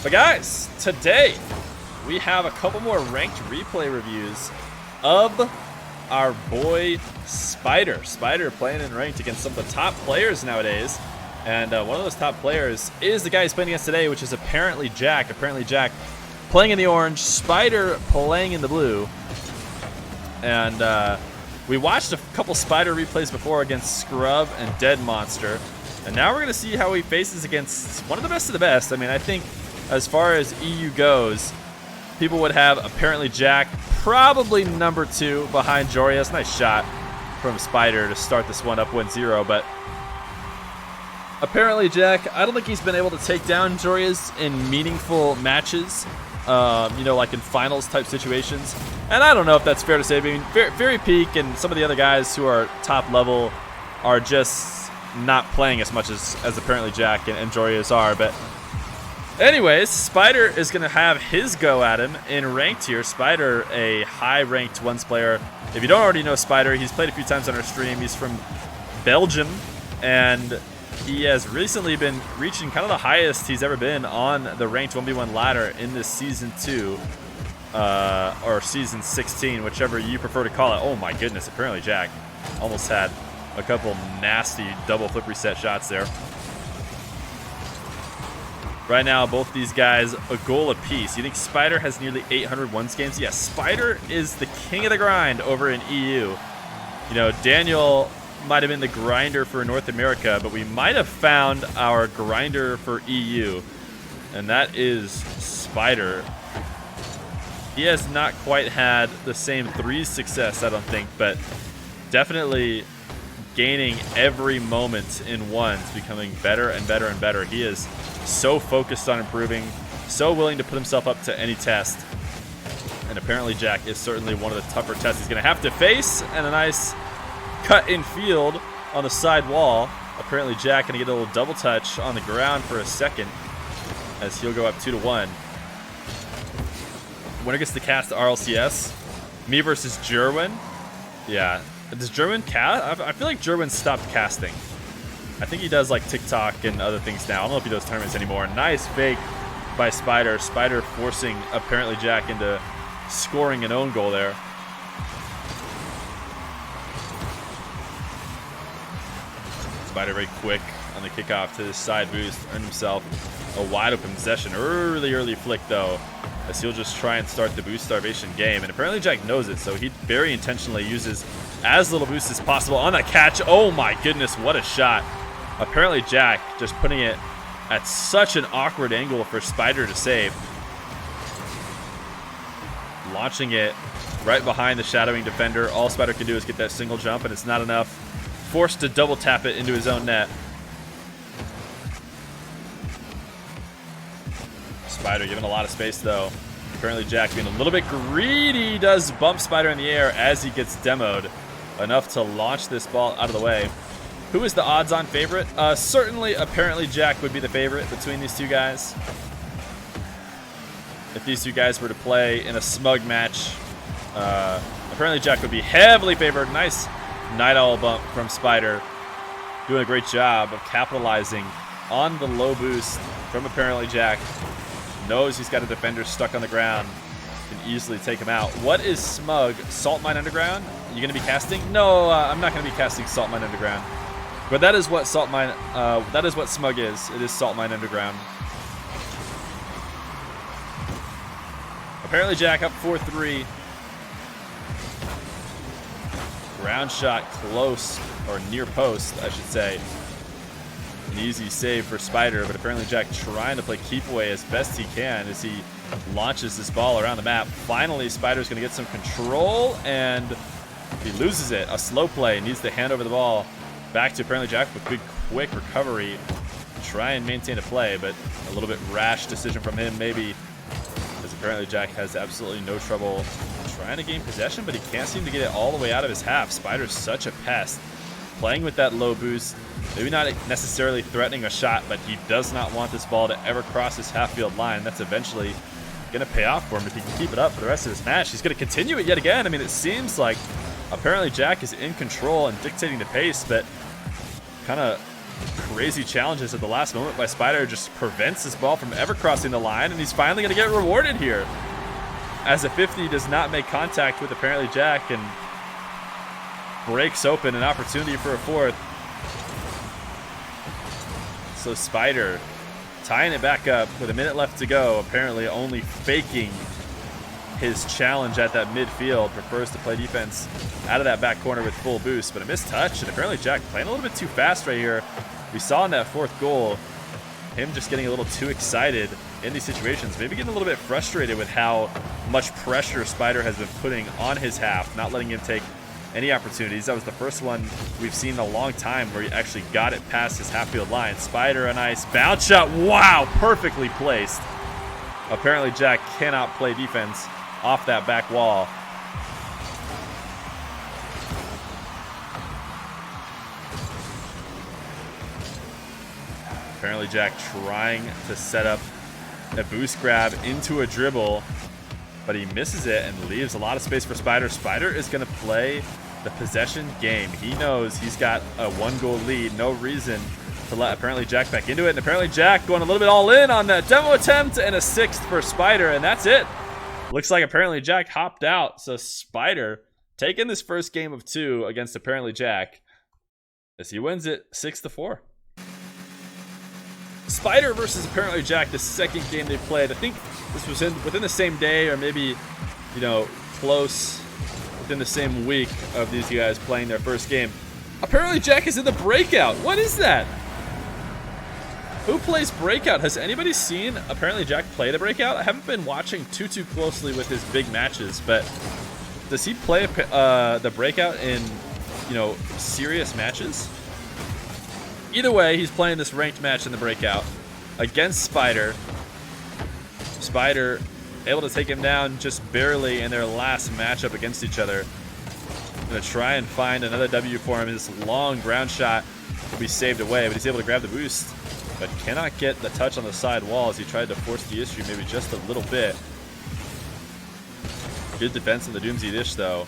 But guys, today we have a couple more ranked replay reviews of our boy Spider. Spider playing in ranked against some of the top players nowadays. And one of those top players is the guy he's playing against today, which is ApparentlyJack. ApparentlyJack playing in the orange, Spider playing in the blue. And we watched a couple Spider replays before against Scrub and Dead Monster. And now we're going to see how he faces against one of the best. I mean, I think as far as EU goes, people would have ApparentlyJack probably number 2 behind Jorius. Nice shot from Spider to start this one up 1-0. But ApparentlyJack, I don't think he's been able to take down Jorius in meaningful matches. You know, like in finals type situations. And I don't know if that's fair to say. I mean, Very Peak and some of the other guys who are top level are just not playing as much as ApparentlyJack and Jorius are. But anyways, Spider is going to have his go at him in ranked here. Spider, a high-ranked ones player. If you don't already know Spider, he's played a few times on our stream. He's from Belgium, and he has recently been reaching kind of the highest he's ever been on the ranked 1v1 ladder in this Season 2, or Season 16, whichever you prefer to call it. Oh my goodness, ApparentlyJack almost had a couple nasty double flip reset shots there. Right now, both these guys a goal apiece. You think Spider has nearly 800 ones games? Yes, Spider is the king of the grind over in EU. You know, Daniel might have been the grinder for North America, but we might have found our grinder for EU, and that is Spider. He has not quite had the same threes success, I don't think, but definitely gaining every moment in ones, becoming better and better and better. He is so focused on improving, so willing to put himself up to any test. And ApparentlyJack is certainly one of the tougher tests he's going to have to face. And a nice cut in field on the side wall. ApparentlyJack going to get a little double touch on the ground for a second as he'll go up 2-1. Winner gets to cast RLCS. Me versus Jerwin. Yeah. Does Jerwin cast? I feel like Jerwin stopped casting. I think he does like TikTok and other things now. I don't know if he does tournaments anymore. Nice fake by Spider. Spider forcing ApparentlyJack into scoring an own goal there. Spider very quick on the kickoff to the side boost. Earned himself a wide open possession. Early flick though, as he'll just try and start the boost starvation game. And ApparentlyJack knows it, so he very intentionally uses as little boost as possible on that catch. Oh my goodness, what a shot. ApparentlyJack just putting it at such an awkward angle for Spider to save. Launching it right behind the shadowing defender. All Spider can do is get that single jump, and it's not enough. Forced to double tap it into his own net. Spider given a lot of space though. ApparentlyJack being a little bit greedy does bump Spider in the air as he gets demoed. Enough to launch this ball out of the way. Who is the odds-on favorite? Certainly ApparentlyJack would be the favorite between these two guys. If these two guys were to play in a smug match, ApparentlyJack would be heavily favored. Nice Night Owl bump from Spider. Doing a great job of capitalizing on the low boost from ApparentlyJack. Knows he's got a defender stuck on the ground. Can easily take him out. What is smug? Salt Mine Underground? You going to be casting? No, I'm not going to be casting Salt Mine Underground. But that is what that is what smug is. It is Salt Mine Underground. ApparentlyJack up 4-3. Ground shot close, or near post, I should say. An easy save for Spider, but ApparentlyJack trying to play keep away as best he can as he launches this ball around the map. Finally, Spider's going to get some control, and he loses it. A slow play, needs to hand over the ball back to ApparentlyJack with good, quick recovery. Try and maintain a play, but a little bit rash decision from him, maybe, as ApparentlyJack has absolutely no trouble trying to gain possession, but he can't seem to get it all the way out of his half. Spider's such a pest. Playing with that low boost, maybe not necessarily threatening a shot, but he does not want this ball to ever cross his half-field line. That's eventually going to pay off for him if he can keep it up for the rest of this match. He's going to continue it yet again. I mean, it seems like ApparentlyJack is in control and dictating the pace, but kind of crazy challenges at the last moment by Spider just prevents this ball from ever crossing the line, and he's finally going to get rewarded here, as a 50 does not make contact with ApparentlyJack and breaks open an opportunity for a fourth. So Spider tying it back up with a minute left to go, apparently only faking his challenge at that midfield, prefers to play defense out of that back corner with full boost, but a missed touch, and ApparentlyJack playing a little bit too fast right here. We saw in that fourth goal him just getting a little too excited in these situations, maybe getting a little bit frustrated with how much pressure Spider has been putting on his half, not letting him take any opportunities. That was the first one we've seen in a long time where he actually got it past his half-field line. Spider, a nice bounce shot. Wow, perfectly placed. ApparentlyJack cannot play defense off that back wall. ApparentlyJack trying to set up a boost grab into a dribble, but he misses it and leaves a lot of space for Spider. Spider is going to play the possession game. He knows he's got a 1-goal lead. No reason to let ApparentlyJack back into it. And ApparentlyJack going a little bit all in on that demo attempt, and a sixth for Spider, and that's it. Looks like ApparentlyJack hopped out. So Spider taking this first game of 2 against ApparentlyJack as he wins it 6-4. Spider versus ApparentlyJack, the second game they played. I think this was within the same day, or maybe, you know, close within the same week of these guys playing their first game. ApparentlyJack is in the Breakout. What is that? Who plays Breakout? Has anybody seen ApparentlyJack play the Breakout? I haven't been watching too closely with his big matches, but does he play the Breakout in, you know, serious matches? Either way, he's playing this ranked match in the Breakout against Spider. Spider able to take him down just barely in their last matchup against each other. Gonna try and find another W for him. His long ground shot will be saved away, but he's able to grab the boost, but cannot get the touch on the side wall as he tried to force the issue maybe just a little bit. Good defense in the Doomsy dish though.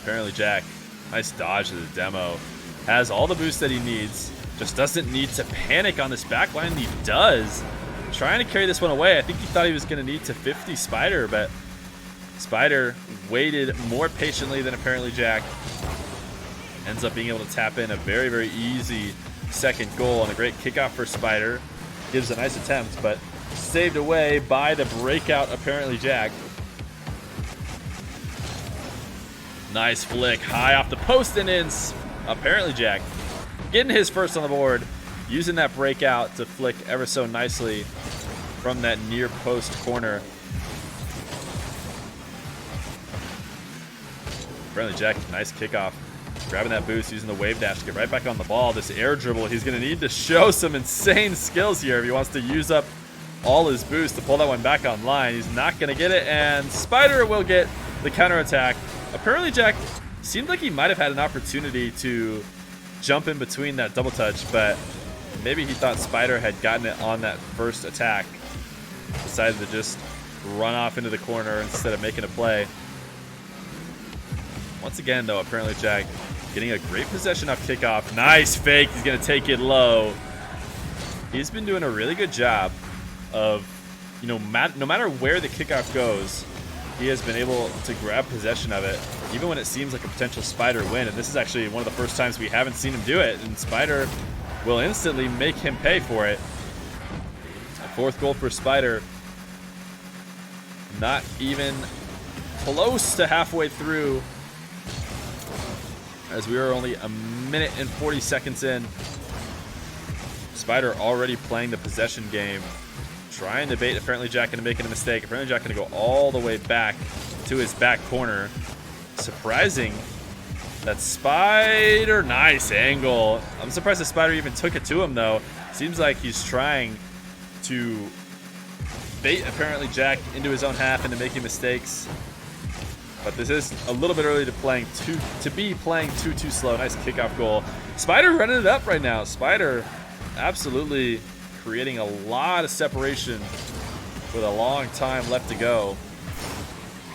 ApparentlyJack, nice dodge to the demo. Has all the boost that he needs. Just doesn't need to panic on this back line. He does. Trying to carry this one away. I think he thought he was going to need to 50 Spider, but Spider waited more patiently than ApparentlyJack. Ends up being able to tap in a very easy second goal, and a great kickoff for Spider. Gives a nice attempt, but saved away by the Breakout ApparentlyJack. Nice flick high off the post and in. ApparentlyJack getting his first on the board, using that Breakout to flick ever so nicely from that near post corner. ApparentlyJack, nice kickoff, grabbing that boost, using the wave dash to get right back on the ball. This air dribble, he's going to need to show some insane skills here if he wants to use up all his boost to pull that one back online. He's not going to get it, and Spider will get the counterattack. ApparentlyJack seemed like he might have had an opportunity to jump in between that double touch, but maybe he thought Spider had gotten it on that first attack. Decided to just run off into the corner instead of making a play. Once again, though, ApparentlyJack getting a great possession off kickoff. Nice fake. He's going to take it low. He's been doing a really good job of, you know, no matter where the kickoff goes, he has been able to grab possession of it, even when it seems like a potential Spider win. And this is actually one of the first times we haven't seen him do it, and Spider will instantly make him pay for it. A fourth goal for Spider. Not even close to halfway through, as we are only a minute and 40 seconds in. Spider already playing the possession game, trying to bait ApparentlyJack into making a mistake. ApparentlyJack going to go all the way back to his back corner. Surprising that Spider, nice angle. I'm surprised that Spider even took it to him though. Seems like he's trying to bait ApparentlyJack into his own half into making mistakes. But this is a little bit early to be playing too slow. Nice kickoff goal. Spider running it up right now. Spider absolutely creating a lot of separation with a long time left to go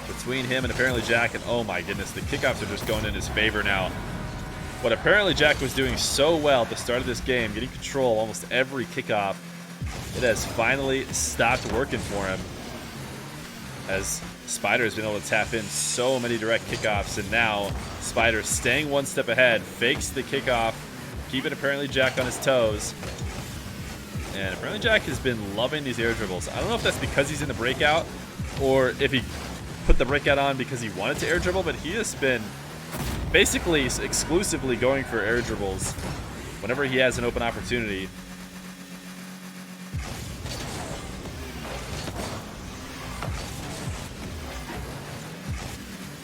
between him and ApparentlyJack. And oh my goodness, the kickoffs are just going in his favor now. what ApparentlyJack was doing so well at the start of this game, getting control almost every kickoff, it has finally stopped working for him, as Spider has been able to tap in so many direct kickoffs, and now Spider staying one step ahead, fakes the kickoff, keeping ApparentlyJack on his toes. And ApparentlyJack has been loving these air dribbles. I don't know if that's because he's in the breakout, or if he put the breakout on because he wanted to air dribble, but he has been basically exclusively going for air dribbles whenever he has an open opportunity.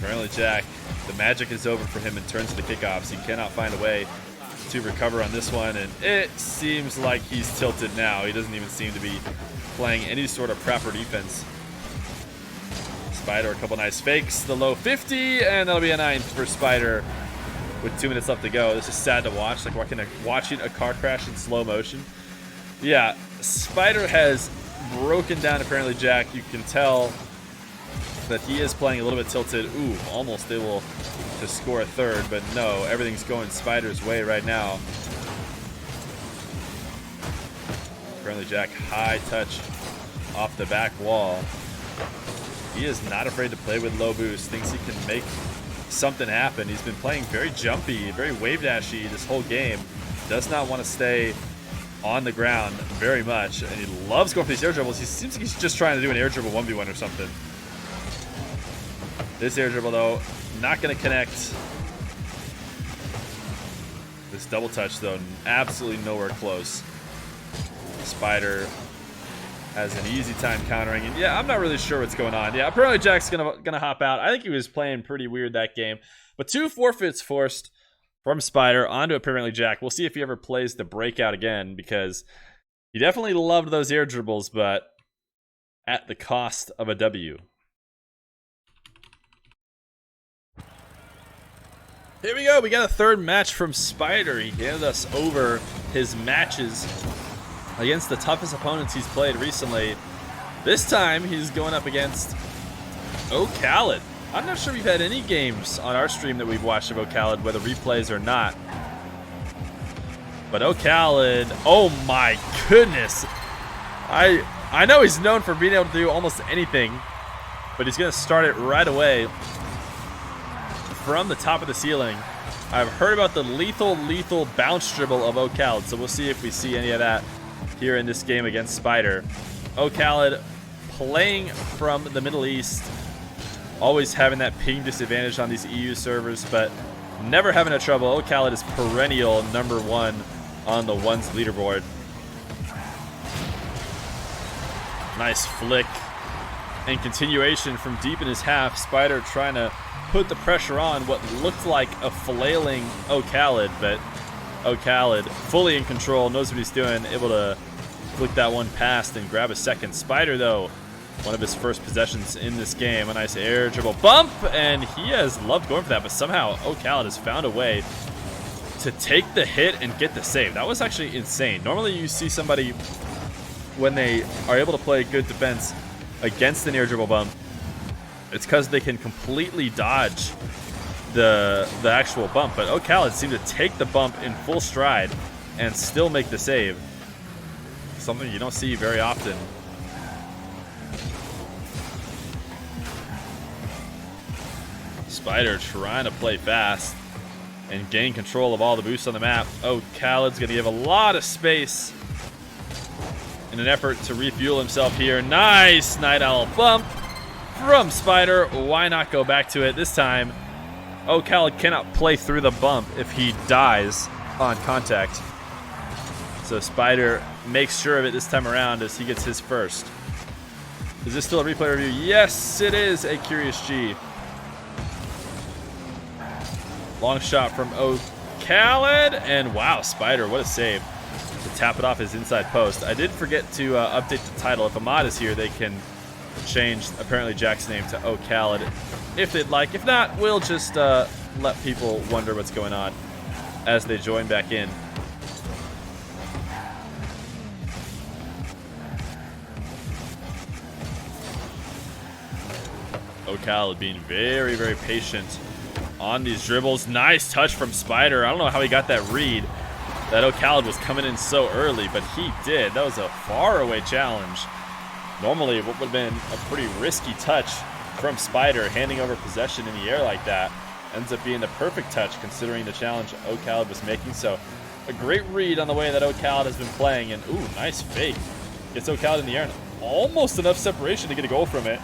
ApparentlyJack, the magic is over for him in terms of the kickoffs. He cannot find a way to recover on this one, and it seems like he's tilted now. He doesn't even seem to be playing any sort of proper defense. Spider, a couple nice fakes, the low 50, and that'll be a 9th for Spider with 2 minutes left to go. This is sad to watch, like watching a car crash in slow motion. Yeah, Spider has broken down ApparentlyJack. You can tell that he is playing a little bit tilted. Ooh, almost able to score a third, but no, everything's going Spider's way right now. ApparentlyJack, high touch off the back wall. He is not afraid to play with low boost, thinks he can make something happen. He's been playing very jumpy, very wave dashy this whole game. Does not want to stay on the ground very much, and he loves going for these air dribbles. He seems like he's just trying to do an air dribble 1v1 or something. This air dribble, though, not going to connect. This double touch, though, absolutely nowhere close. Spider has an easy time countering, and yeah, I'm not really sure what's going on. Yeah, ApparentlyJack's gonna hop out. I think he was playing pretty weird that game, but 2 forfeits forced from Spider onto ApparentlyJack. We'll see if he ever plays the breakout again, because he definitely loved those air dribbles, but at the cost of a W. Here we go. We got a third match from Spider. He handed us over his matches against the toughest opponents he's played recently. This time, he's going up against oKhalid. I'm not sure we've had any games on our stream that we've watched of oKhalid, whether replays or not. But oKhalid, oh my goodness. I know he's known for being able to do almost anything, but he's going to start it right away from the top of the ceiling. I've heard about the lethal bounce dribble of oKhalid, so we'll see if we see any of that here in this game against Spider. oKhalid playing from the Middle East, always having that ping disadvantage on these EU servers, but never having a trouble. oKhalid is perennial #1 on the ones leaderboard. Nice flick and continuation from deep in his half. Spider trying to put the pressure on what looked like a flailing oKhalid, but oKhalid fully in control, knows what he's doing, able to flick that one past and grab a second. Spider, though, one of his first possessions in this game, a nice air dribble bump, and he has loved going for that, but somehow oKhalid has found a way to take the hit and get the save. That was actually insane. Normally you see somebody, when they are able to play good defense against an air dribble bump, it's because they can completely dodge the actual bump, but oKhalid seemed to take the bump in full stride and still make the save. Something you don't see very often. Spider trying to play fast and gain control of all the boosts on the map. oKhalid's going to give a lot of space in an effort to refuel himself here. Nice Night Owl bump from Spider. Why not go back to it this time? oKhalid cannot play through the bump if he dies on contact. So Spider makes sure of it this time around as he gets his first. Is this still a replay review? Yes, it is. A Curious G. Long shot from oKhalid, and wow, Spider, what a save to tap it off his inside post. I did forget to update the title. If Ahmad is here, they can change ApparentlyJack's name to oKhalid if they'd like. If not, we'll just let people wonder what's going on as they join back in. oKhalid being very, very patient on these dribbles. Nice touch from Spider. I don't know how he got that read that oKhalid was coming in so early, but he did. That was a faraway challenge. Normally, what would have been a pretty risky touch from Spider, handing over possession in the air like that, ends up being the perfect touch considering the challenge oKhalid was making. So a great read on the way that oKhalid has been playing, and ooh, nice fake. Gets oKhalid in the air, and almost enough separation to get a goal from it.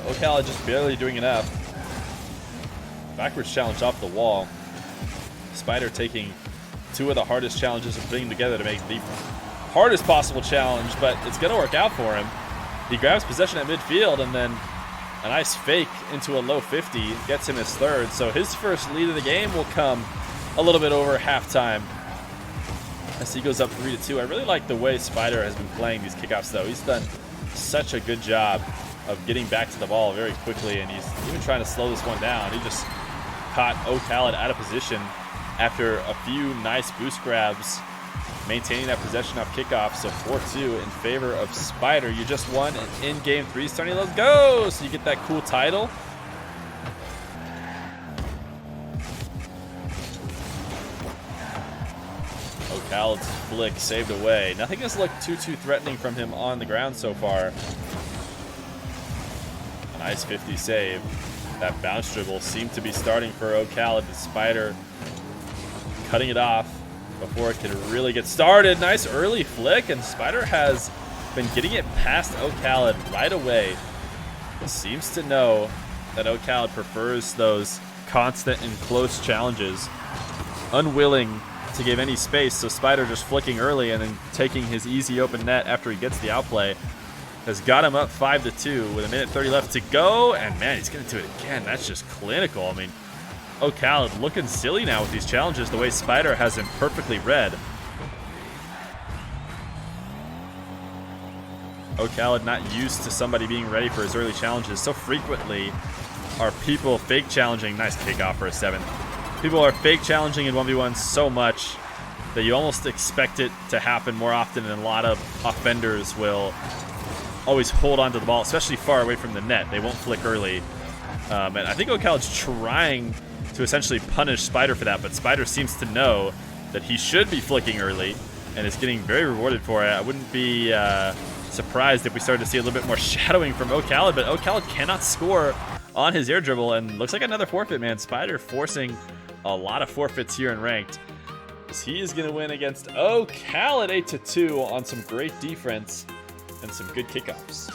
oKhalid just barely doing enough. Backwards challenge off the wall. Spider taking two of the hardest challenges of putting together to make the hardest possible challenge, but it's going to work out for him. He grabs possession at midfield, and then a nice fake into a low 50 gets him his third. So his first lead of the game will come a little bit over halftime as he goes up 3-2. I really like the way Spider has been playing these kickoffs, though. He's done such a good job of getting back to the ball very quickly, and he's even trying to slow this one down. He just caught oKhalid out of position after a few nice boost grabs, maintaining that possession off kickoff. So 4-2 in favor of Spider. You just won in game 3, starting. Let's go! So you get that cool title. oKhalid's flick saved away. Nothing has looked too threatening from him on the ground so far. A nice 50 save. That bounce dribble seemed to be starting for oKhalid. The Spider cutting it off before it can really get started. Nice early flick, and Spider has been getting it past oKhalid right away. Seems to know that oKhalid prefers those constant and close challenges. Unwilling to give any space, so Spider just flicking early and then taking his easy open net after he gets the outplay has got him up 5-2 with 1:30 left to go, and man, he's gonna do it again. That's just clinical. I mean, oKhalid looking silly now with these challenges, the way Spider has him perfectly read. oKhalid not used to somebody being ready for his early challenges. So frequently are people fake challenging. Nice kickoff for a 7. People are fake challenging in 1v1 so much that you almost expect it to happen more often, and a lot of offenders will always hold on to the ball, especially far away from the net. They won't flick early. And I think oKhalid's trying to essentially punish Spider for that, but Spider seems to know that he should be flicking early and is getting very rewarded for it. I wouldn't be surprised if we started to see a little bit more shadowing from oKhalid, but oKhalid cannot score on his air dribble, and looks like another forfeit, man. Spider forcing a lot of forfeits here in ranked. He is going to win against oKhalid 8-2 on some great defense and some good kickoffs.